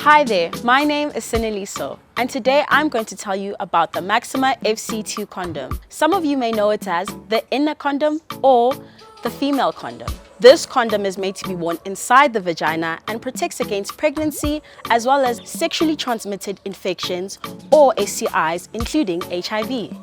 Hi there, my name is Sineliso, and today I'm going to tell you about the Maxima FC2 condom. Some of you may know it as the inner condom or the female condom. This condom is made to be worn inside the vagina and protects against pregnancy as well as sexually transmitted infections or STIs, including HIV.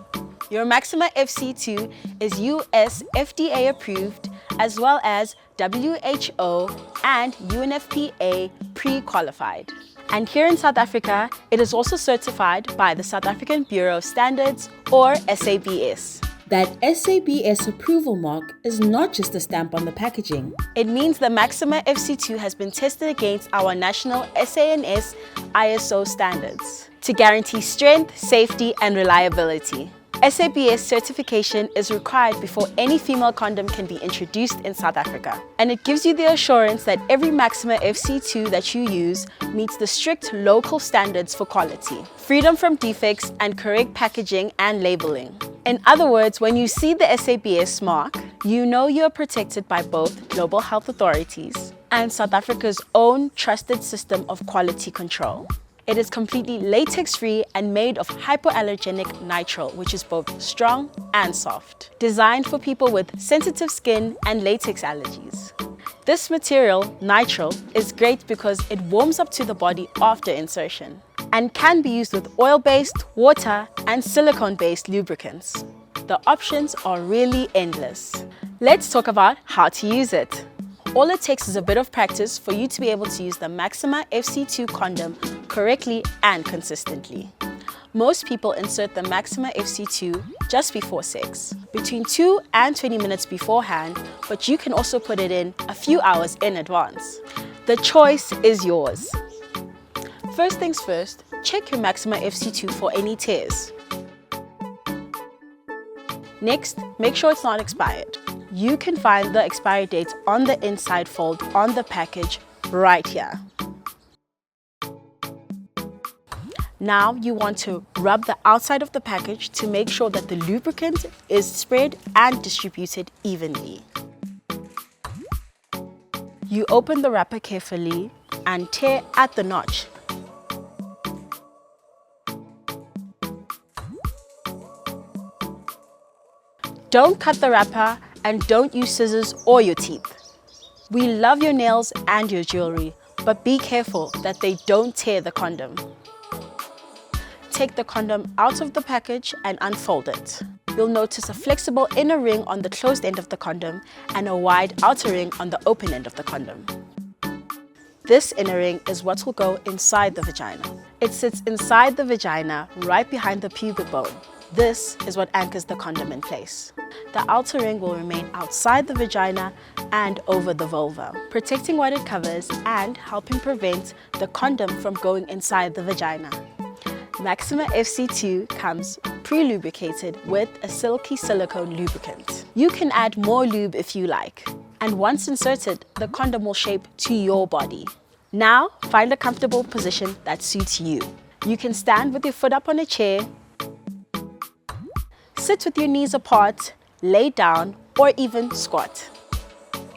Your Maxima FC2 is US FDA approved as well as WHO and UNFPA pre-qualified. And here in South Africa, it is also certified by the South African Bureau of Standards or SABS. That SABS approval mark is not just a stamp on the packaging. It means the Maxima FC2 has been tested against our national SANS ISO standards to guarantee strength, safety, and reliability. SABS certification is required before any female condom can be introduced in South Africa. And it gives you the assurance that every Maxima FC2 that you use meets the strict local standards for quality, freedom from defects, and correct packaging and labeling. In other words, when you see the SABS mark, you know you are protected by both global health authorities and South Africa's own trusted system of quality control. It is completely latex-free and made of hypoallergenic nitrile, which is both strong and soft. Designed for people with sensitive skin and latex allergies. This material, nitrile, is great because it warms up to the body after insertion and can be used with oil-based, water, and silicone-based lubricants. The options are really endless. Let's talk about how to use it. All it takes is a bit of practice for you to be able to use the Maxima FC2 condom correctly and consistently. Most people insert the Maxima FC2 just before sex, between 2 and 20 minutes beforehand, but you can also put it in a few hours in advance. The choice is yours. First things first, check your Maxima FC2 for any tears. Next, make sure it's not expired. You can find the expiry date on the inside fold on the package right here. Now you want to rub the outside of the package to make sure that the lubricant is spread and distributed evenly. You open the wrapper carefully and tear at the notch. Don't cut the wrapper and don't use scissors or your teeth. We love your nails and your jewelry, but be careful that they don't tear the condom. Take the condom out of the package and unfold it. You'll notice a flexible inner ring on the closed end of the condom and a wide outer ring on the open end of the condom. This inner ring is what will go inside the vagina. It sits inside the vagina, right behind the pubic bone. This is what anchors the condom in place. The outer ring will remain outside the vagina and over the vulva, protecting what it covers and helping prevent the condom from going inside the vagina. Maxima FC2 comes pre-lubricated with a silky silicone lubricant. You can add more lube if you like. And once inserted, the condom will shape to your body. Now, find a comfortable position that suits you. You can stand with your foot up on a chair, sit with your knees apart, lay down, or even squat.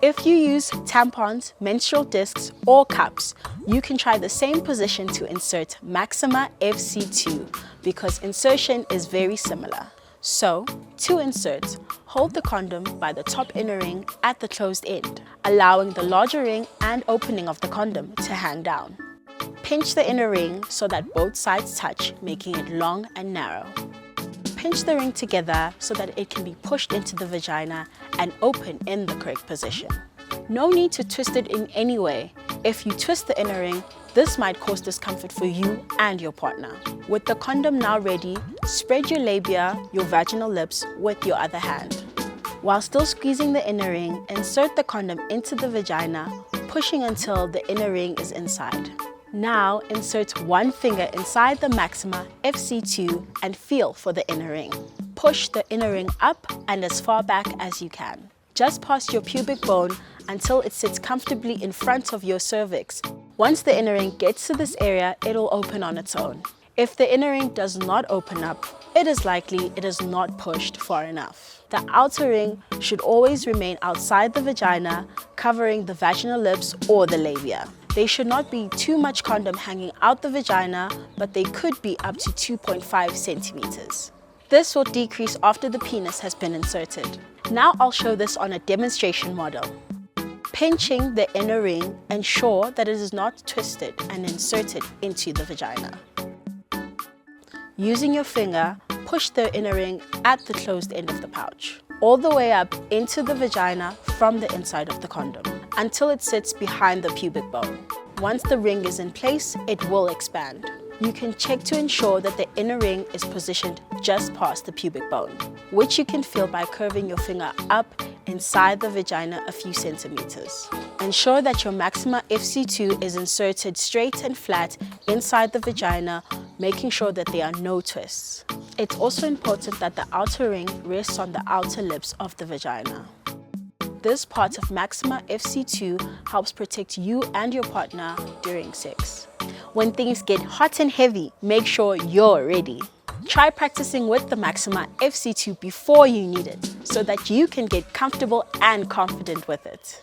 If you use tampons, menstrual discs, or cups, you can try the same position to insert Maxima FC2 because insertion is very similar. So, to insert, hold the condom by the top inner ring at the closed end, allowing the larger ring and opening of the condom to hang down. Pinch the inner ring so that both sides touch, making it long and narrow. Pinch the ring together so that it can be pushed into the vagina and open in the correct position. No need to twist it in any way. If you twist the inner ring, this might cause discomfort for you and your partner. With the condom now ready, spread your labia, your vaginal lips, with your other hand. While still squeezing the inner ring, insert the condom into the vagina, pushing until the inner ring is inside. Now insert one finger inside the Maxima FC2 and feel for the inner ring. Push the inner ring up and as far back as you can, just past your pubic bone until it sits comfortably in front of your cervix. Once the inner ring gets to this area, it'll open on its own. If the inner ring does not open up, it is likely it is not pushed far enough. The outer ring should always remain outside the vagina, covering the vaginal lips or the labia. They should not be too much condom hanging out the vagina, but they could be up to 2.5 centimeters. This will decrease after the penis has been inserted. Now I'll show this on a demonstration model. Pinching the inner ring, ensure that it is not twisted and inserted into the vagina. Using your finger, push the inner ring at the closed end of the pouch, all the way up into the vagina from the inside of the condom, until it sits behind the pubic bone. Once the ring is in place, it will expand. You can check to ensure that the inner ring is positioned just past the pubic bone, which you can feel by curving your finger up inside the vagina a few centimeters. Ensure that your Maxima FC2 is inserted straight and flat inside the vagina, making sure that there are no twists. It's also important that the outer ring rests on the outer lips of the vagina. This part of Maxima FC2 helps protect you and your partner during sex. When things get hot and heavy, make sure you're ready. Try practicing with the Maxima FC2 before you need it, so that you can get comfortable and confident with it.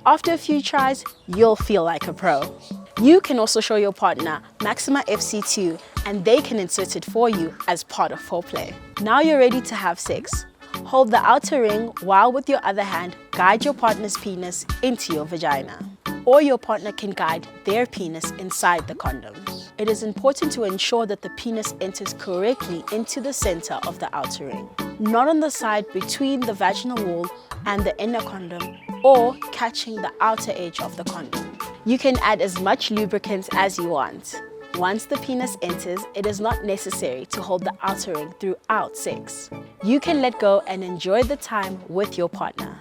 After a few tries, you'll feel like a pro. You can also show your partner Maxima FC2 and they can insert it for you as part of foreplay. Now you're ready to have sex. Hold the outer ring while with your other hand guide your partner's penis into your vagina. Or your partner can guide their penis inside the condom. It is important to ensure that the penis enters correctly into the center of the outer ring, not on the side between the vaginal wall and the inner condom or catching the outer edge of the condom. You can add as much lubricant as you want. Once the penis enters, it is not necessary to hold the outer ring throughout sex. You can let go and enjoy the time with your partner.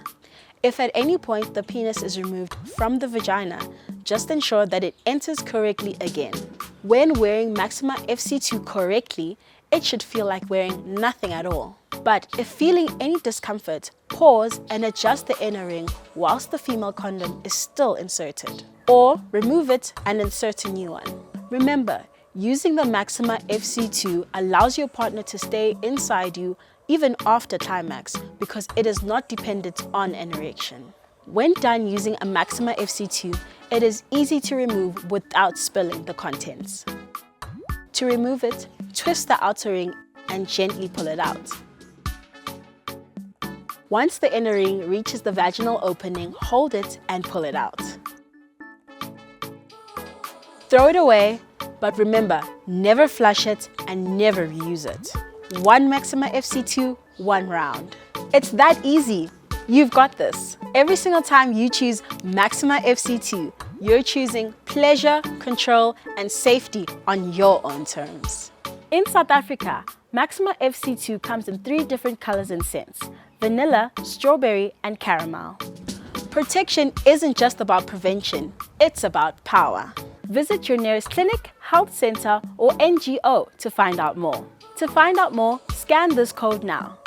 If at any point the penis is removed from the vagina, just ensure that it enters correctly again. When wearing Maxima FC2 correctly, it should feel like wearing nothing at all. But if feeling any discomfort, pause and adjust the inner ring whilst the female condom is still inserted. Or remove it and insert a new one. Remember, using the Maxima FC2 allows your partner to stay inside you even after climax because it is not dependent on an erection. When done using a Maxima FC2, it is easy to remove without spilling the contents. To remove it, twist the outer ring and gently pull it out. Once the inner ring reaches the vaginal opening, hold it and pull it out. Throw it away, but remember, never flush it and never reuse it. One Maxima FC2, one round. It's that easy. You've got this. Every single time you choose Maxima FC2, you're choosing pleasure, control, and safety on your own terms. In South Africa, Maxima FC2 comes in 3 different colors and scents: vanilla, strawberry, and caramel. Protection isn't just about prevention, it's about power. Visit your nearest clinic, health center, or NGO to find out more. To find out more, scan this code now.